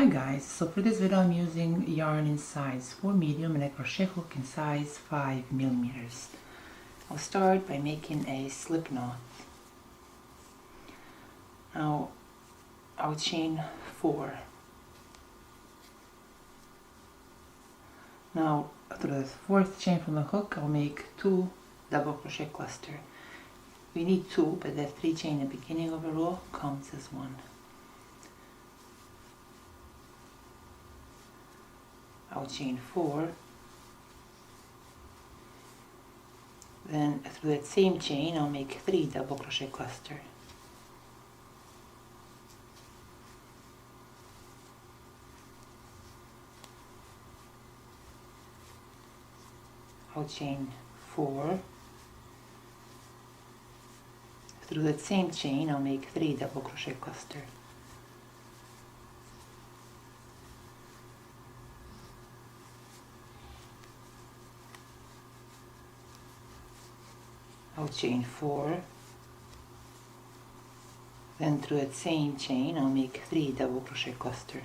Hi guys, so for this video I'm using yarn in size 4 medium and a crochet hook in size 5 millimeters. I'll start by making a slip knot. Now I'll chain 4. Now through the 4th chain from the hook I'll make 2 double crochet cluster. We need 2, but the 3 chain at the beginning of a row counts as 1. I'll chain 4, then through that same chain I'll make 3 double crochet cluster. I'll chain 4, through that same chain I'll make 3 double crochet cluster. I'll chain 4, then through that same chain I'll make 3 double crochet cluster.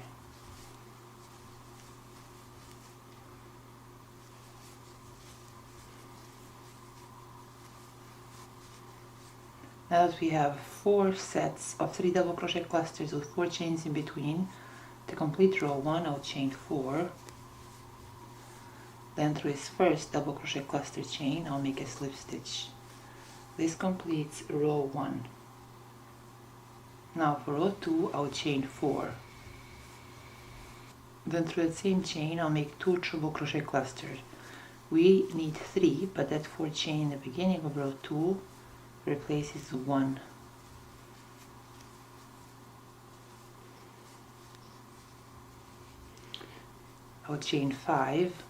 Now that we have 4 sets of 3 double crochet clusters with 4 chains in between, to complete row 1 I'll chain 4, then through this first double crochet cluster chain I'll make a slip stitch. This completes row 1. Now for row 2 I'll chain 4. Then through the same chain I'll make 2 treble crochet clusters. We need 3, but that 4 chain in the beginning of row 2 replaces 1. I'll chain 5.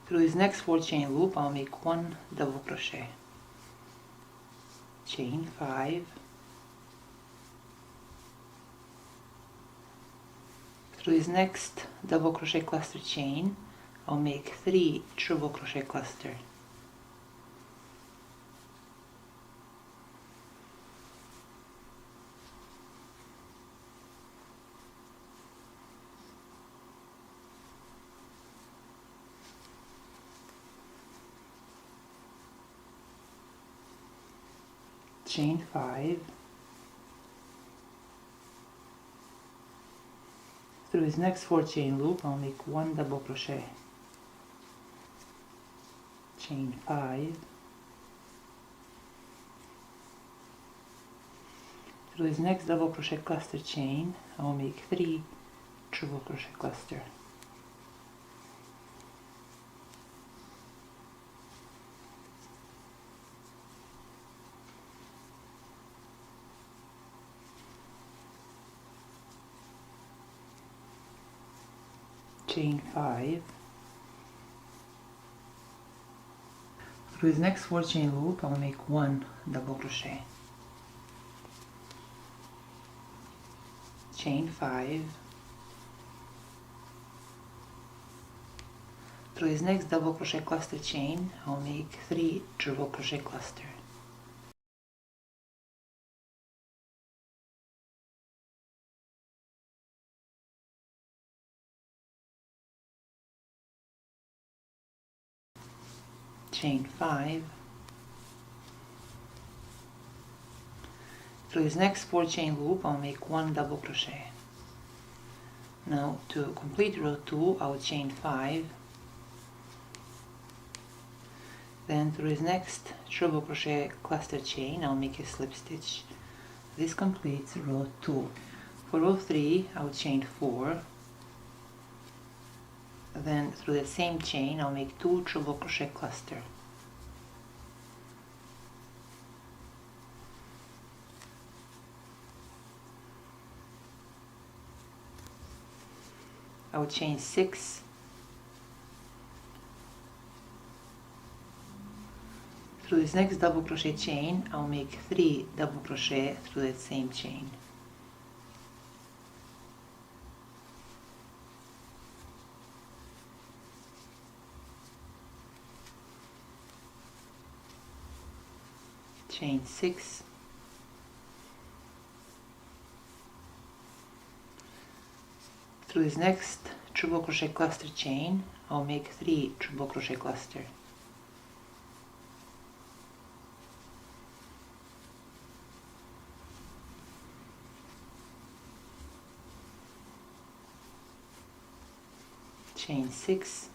Through this next 4 chain loop I'll make 1 double crochet. Chain 5. Through this next double crochet cluster chain I'll make 3 treble crochet cluster. Chain 5. Through this next 4 chain loop I'll make 1 double crochet. Chain 5. Through this next double crochet cluster chain I'll make 3 treble crochet cluster. Chain 5. Through this next 4 chain loop I'll make 1 double crochet. Chain 5. Through this next double crochet cluster chain I'll make 3 treble crochet cluster. Chain 5. Through this next 4 chain loop I'll make 1 double crochet. Now to complete row 2 I'll chain 5, then through this next treble crochet cluster chain I'll make a slip stitch. This completes row 2. For row 3 I'll chain 4, then through the same chain I'll make 2 treble crochet cluster. I will chain 6, through this next double crochet chain I'll make 3 double crochet through that same chain. Chain 6, Through this next triple crochet cluster chain, I'll make 3 triple crochet cluster. Chain 6,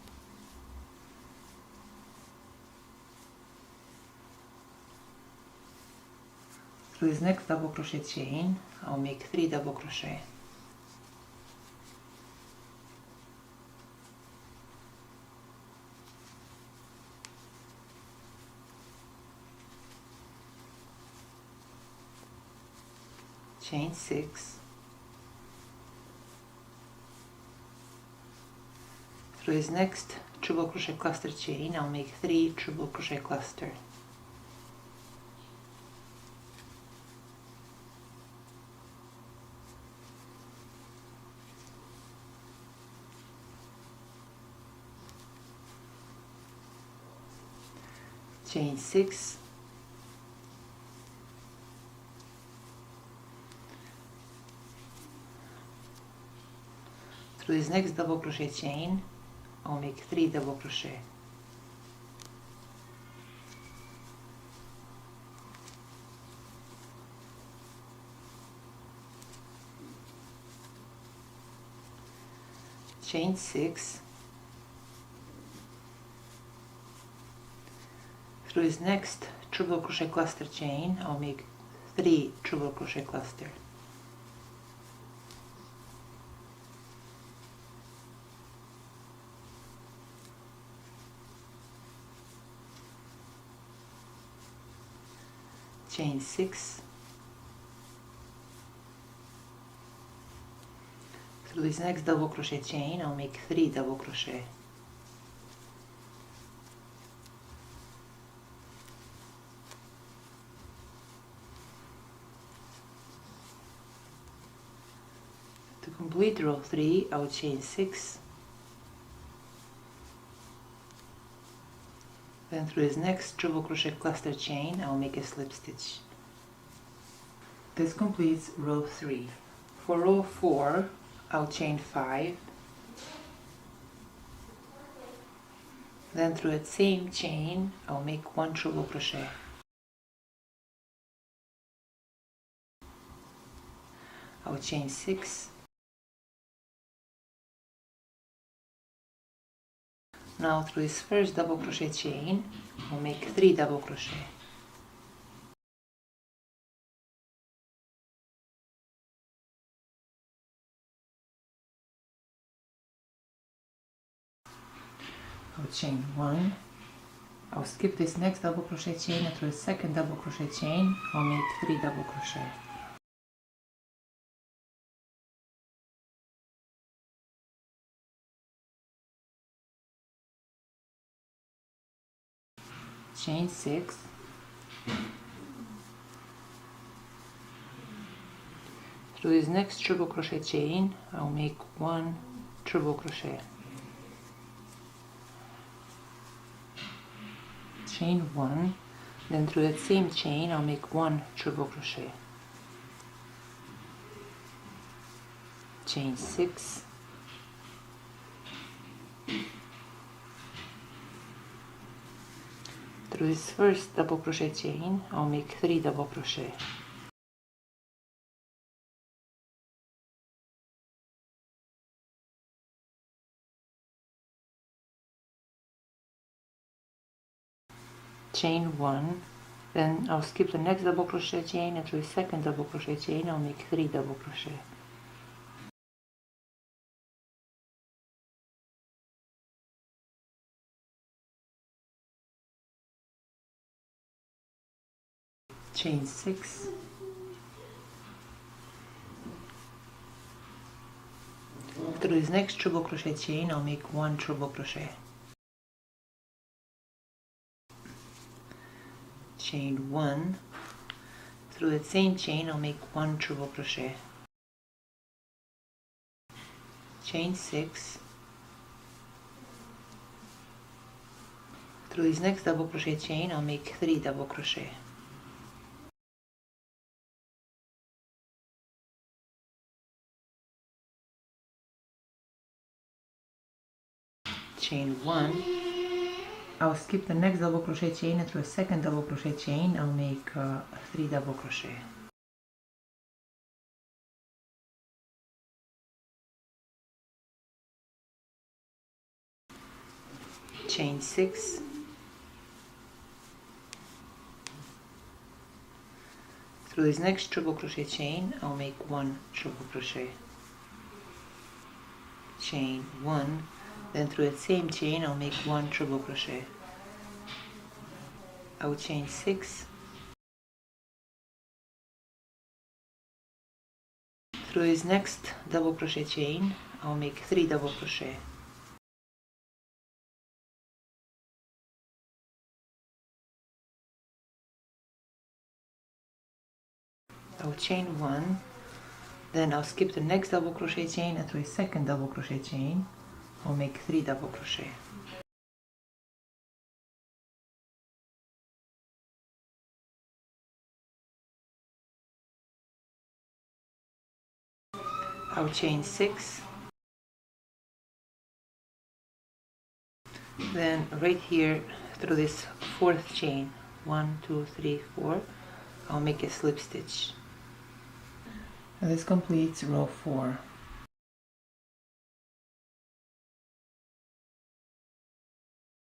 through this next double crochet chain, I'll make 3 double crochet. Chain 6, through this next triple crochet cluster chain, I'll make 3 triple crochet cluster. Chain 6, through this next double crochet chain, I'll make 3 double crochet. Chain 6, through this next triple crochet cluster chain, I'll make 3 triple crochet cluster. Chain 6, through this next double crochet chain, I'll make 3 double crochet. To complete row 3, I'll chain 6, then through this next triple crochet cluster chain, I'll make a slip stitch. This completes row 3. For row 4, I'll chain 5, then through that same chain, I'll make 1 triple crochet. I'll chain 6. Now through this first double crochet chain, I'll make 3 double crochet. I'll chain 1. I'll skip this next double crochet chain, and through the second double crochet chain, I'll make 3 double crochet. Chain 6, through this next triple crochet chain, I'll make 1 triple crochet. Chain 1, then through that same chain, I'll make 1 triple crochet. Chain 6, through this first double crochet chain, I'll make 3 double crochet. Chain 1, then I'll skip the next double crochet chain, and through the second double crochet chain, I'll make 3 double crochet. Chain 6, through this next triple crochet chain, I'll make 1 triple crochet. Chain 1, through that same chain, I'll make 1 triple crochet. Chain 6, through this next double crochet chain, I'll make 3 double crochet. chain 1. I'll skip the next double crochet chain, and through a second double crochet chain I'll make 3 double crochet. Chain 6. Through this next triple crochet chain I'll make 1 triple crochet. Chain 1, then through that same chain I'll make 1 triple crochet. I will chain 6. Through this next double crochet chain I'll make 3 double crochet. I'll chain 1, then I'll skip the next double crochet chain, and through a second double crochet chain I'll make 3 double crochet. I'll chain 6, then right here through this 4th chain, 1, 2, 3, 4, I'll make a slip stitch. And this completes row 4.